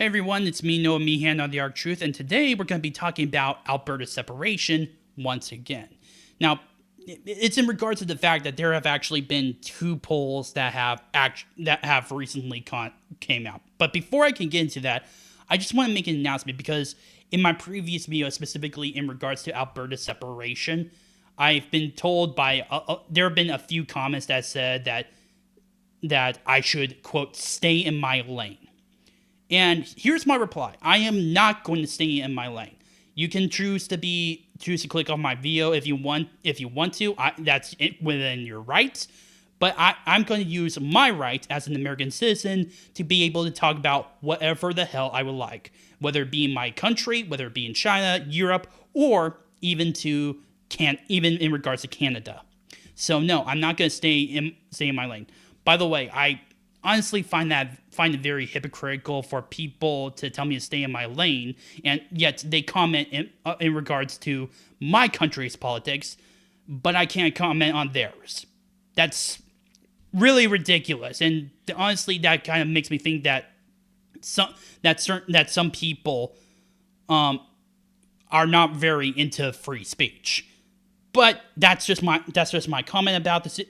Hey everyone, it's me, Noah Meehan on the Arc Truth, and today we're going to be talking about Alberta separation once again. Now, it's in regards to the fact that there have actually been two polls that have recently came out. But before I can get into that, I just want to make an announcement because in my previous video, specifically in regards to Alberta separation, I've been told by there have been a few comments that said that I should, quote, stay in my lane. And here's my reply. I am not going to stay in my lane. You can choose to click on my video if you want to. That's within your rights. But I'm going to use my rights as an American citizen to be able to talk about whatever the hell I would like, whether it be in my country, whether it be in China, Europe, or even in regards to Canada. So no, I'm not going to stay in my lane. By the way, I honestly find it very hypocritical for people to tell me to stay in my lane, and yet they comment in regards to my country's politics, but I can't comment on theirs. That's really ridiculous, and honestly, that kind of makes me think that some people are not very into free speech. But that's just my comment about it.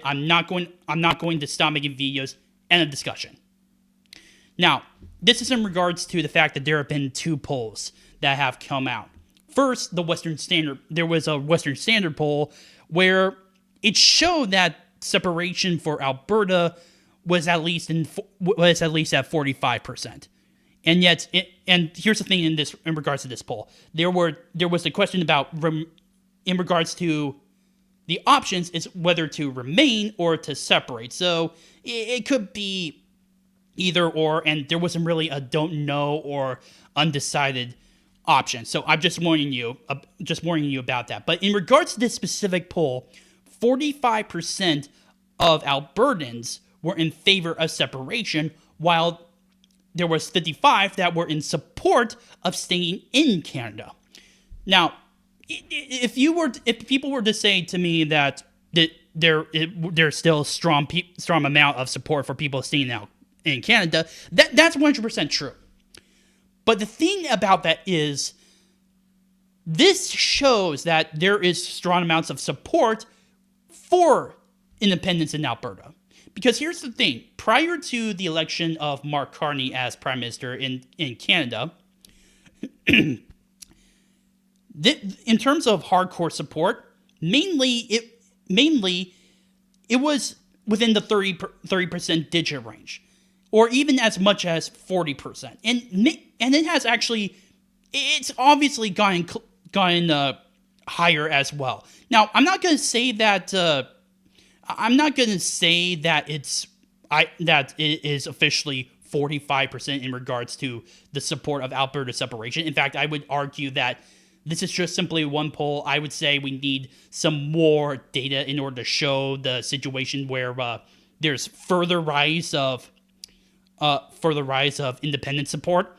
I'm not going to stop making videos. End of discussion. Now, this is in regards to the fact that there have been two polls that have come out. First, there was a Western Standard poll where it showed that separation for Alberta was at least at 45%. And yet, and here's the thing in regards to this poll, there was a question about in regards to the options is whether to remain or to separate. So it could be either or, and there wasn't really a don't know or undecided option. So I'm just warning you about that. But in regards to this specific poll, 45% of Albertans were in favor of separation, while there was 55 that were in support of staying in Canada. Now, if people were to say to me that there's still a strong amount of support for people staying out in Canada, that's 100% true. But the thing about that is, this shows that there is strong amounts of support for independence in Alberta. Because here's the thing: prior to the election of Mark Carney as Prime Minister in Canada, in terms of hardcore support, mainly it was within the 30% digit range, or even as much as 40%, and it has actually, it's obviously gone higher as well. Now, I'm not going to say that it is officially 45% in regards to the support of Alberta separation. In fact, I would argue that this is just simply one poll. I would say we need some more data in order to show the situation where there's further rise of independent support.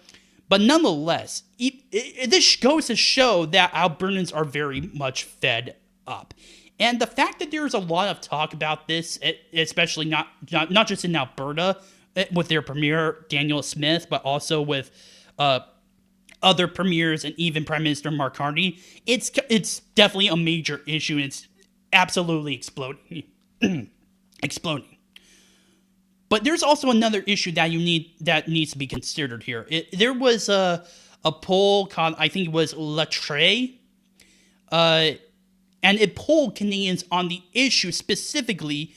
But nonetheless, this goes to show that Albertans are very much fed up. And the fact that there's a lot of talk about this, especially not just in Alberta with their premier Daniel Smith, but also with other premiers and even Prime Minister Mark Carney, it's definitely a major issue, and it's absolutely exploding. But there's also another issue that needs to be considered here. There was a poll called, I think it was Latre, and it polled Canadians on the issue specifically: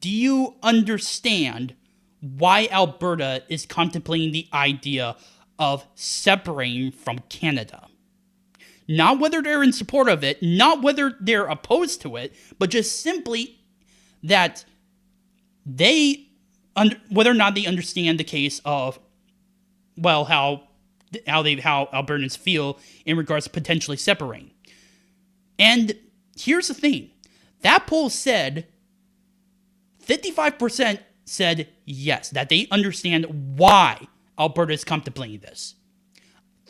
do you understand why Alberta is contemplating the idea of separating from Canada? Not whether they're in support of it, not whether they're opposed to it, but just simply that whether or not they understand the case of, well, how Albertans feel in regards to potentially separating. And here's the thing: that poll said 55% said yes, that they understand why Alberta is contemplating this.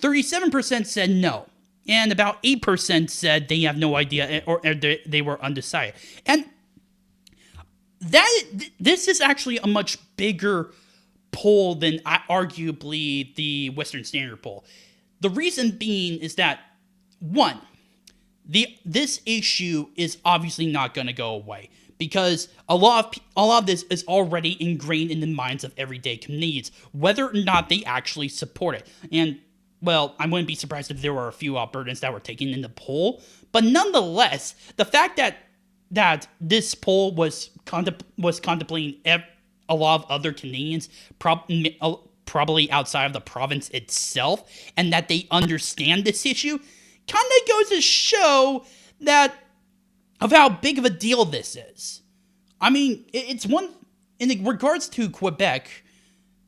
37% said no, and about 8% said they have no idea, or they were undecided. And this is actually a much bigger poll than arguably the Western Standard Poll. The reason being is that, one, this issue is obviously not going to go away because a lot of this is already ingrained in the minds of everyday Canadians, whether or not they actually support it. And well, I wouldn't be surprised if there were a few Albertans that were taken in the poll, but nonetheless, the fact that this poll was contemplating a lot of other Canadians, probably outside of the province itself, and that they understand this issue, kind of goes to show that of how big of a deal this is. I mean, it's one in regards to Quebec.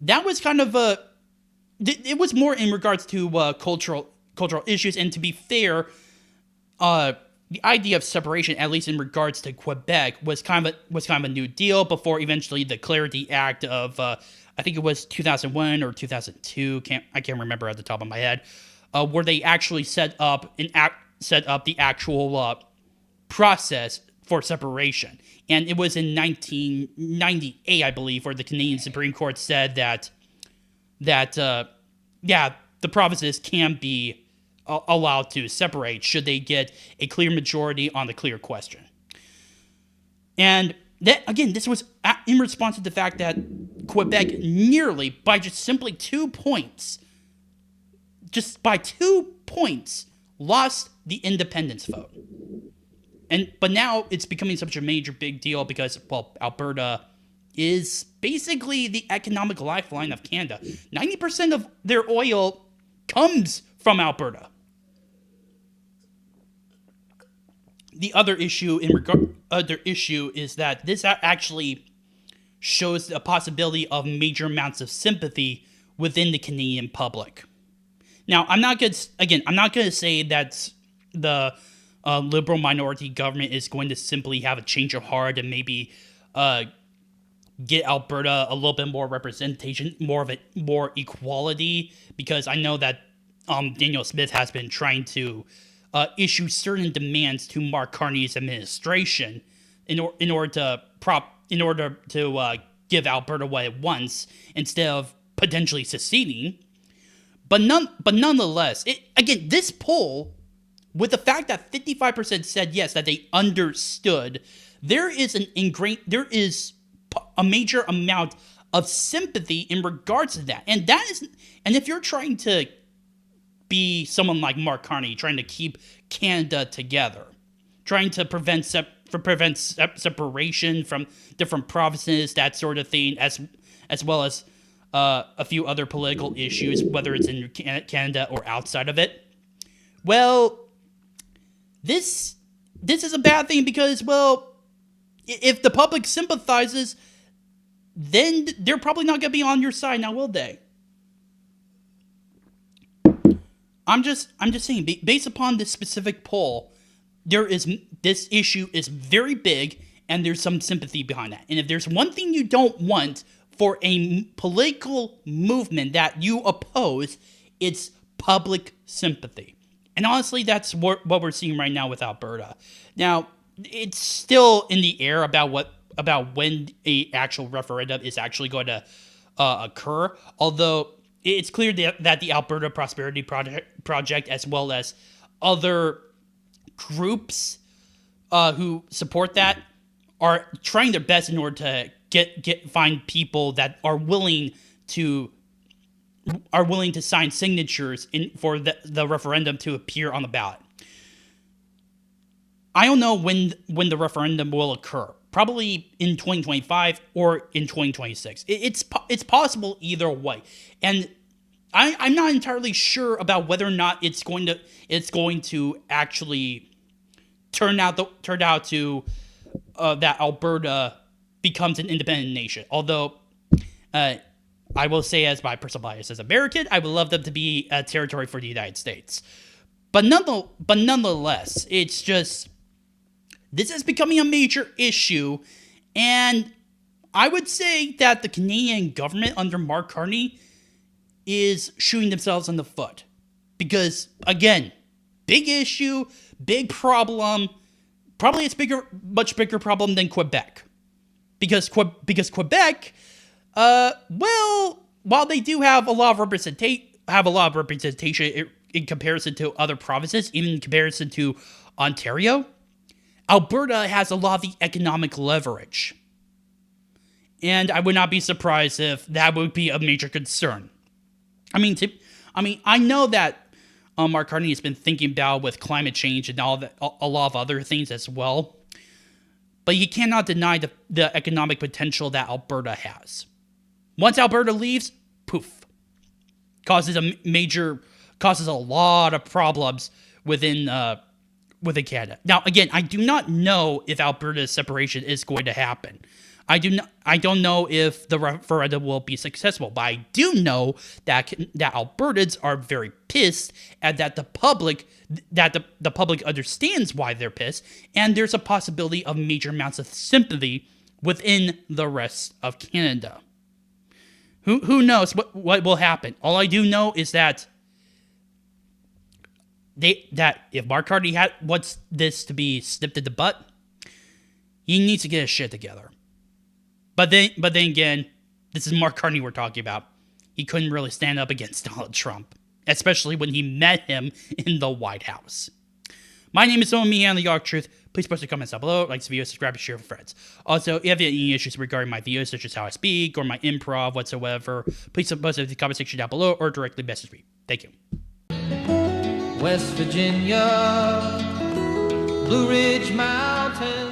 That was kind of it was more in regards to cultural issues, and to be fair, the idea of separation, at least in regards to Quebec, was kind of a new deal before eventually the Clarity Act of I think it was 2001 or 2002. I can't remember at the top of my head. Where they actually set up the actual process for separation, and it was in 1998, I believe, where the Canadian Supreme Court said that the provinces can be allowed to separate should they get a clear majority on the clear question. And that, again, this was in response to the fact that Quebec nearly, by just simply 2 points, lost the independence vote. But now it's becoming such a major big deal because, well, Alberta is basically the economic lifeline of Canada. 90% of their oil comes from Alberta. The other issue is that this actually shows a possibility of major amounts of sympathy within the Canadian public. Now, I'm not going to say that the Liberal minority government is going to simply have a change of heart and maybe get Alberta a little bit more representation, more equality, because I know that Daniel Smith has been trying to issue certain demands to Mark Carney's administration in order to give Alberta what it wants instead of potentially seceding. But nonetheless, this poll, with the fact that 55% said yes, that they understood, there is a major amount of sympathy in regards to that. And if you're trying to be someone like Mark Carney, trying to keep Canada together, trying to prevent separation from different provinces, that sort of thing, as well as a few other political issues, whether it's in Canada or outside of it. Well, this is a bad thing because, well, if the public sympathizes, then they're probably not going to be on your side now, will they? I'm just saying, based upon this specific poll, this issue is very big, and there's some sympathy behind that. And if there's one thing you don't want for a political movement that you oppose, it's public sympathy. And honestly, that's what we're seeing right now with Alberta. Now, it's still in the air about when a actual referendum is actually going to occur, although it's clear that the Alberta Prosperity Project, as well as other groups who support that, are trying their best in order to find people that are willing to sign signatures for the referendum to appear on the ballot. I don't know when the referendum will occur. Probably in 2025 or in 2026. It's possible either way, and I'm not entirely sure about whether or not it's going to actually turn out to that Alberta becomes an independent nation. Although I will say, as my personal bias as American, I would love them to be a territory for the United States. But nonetheless, it's just, this is becoming a major issue, and I would say that the Canadian government under Mark Carney is shooting themselves in the foot. Because, again, big issue, big problem, probably it's much bigger problem than Quebec. Because Quebec, Well, while they do have a lot of representation in comparison to other provinces, even in comparison to Ontario, Alberta has a lot of the economic leverage. And I would not be surprised if that would be a major concern. I mean, I know that Mark Carney has been thinking about with climate change and all that, a lot of other things as well. But you cannot deny the economic potential that Alberta has. Once Alberta leaves, poof, causes a lot of problems within Canada. Now, again, I do not know if Alberta's separation is going to happen. I don't know if the referendum will be successful, but I do know that Albertans are very pissed, and that the public understands why they're pissed, and there's a possibility of major amounts of sympathy within the rest of Canada. Who knows what will happen? All I do know is that if Mark Carney wants this to be snipped in the butt, he needs to get his shit together. But then again, this is Mark Carney we're talking about. He couldn't really stand up against Donald Trump, especially when he met him in the White House. My name is Owen Meehan, the York Truth. Please post your comments down below, like this video, subscribe, and share with friends. Also, if you have any issues regarding my videos, such as how I speak or my improv whatsoever, please post it in the comment section down below or directly message me. Thank you. West Virginia, Blue Ridge Mountains.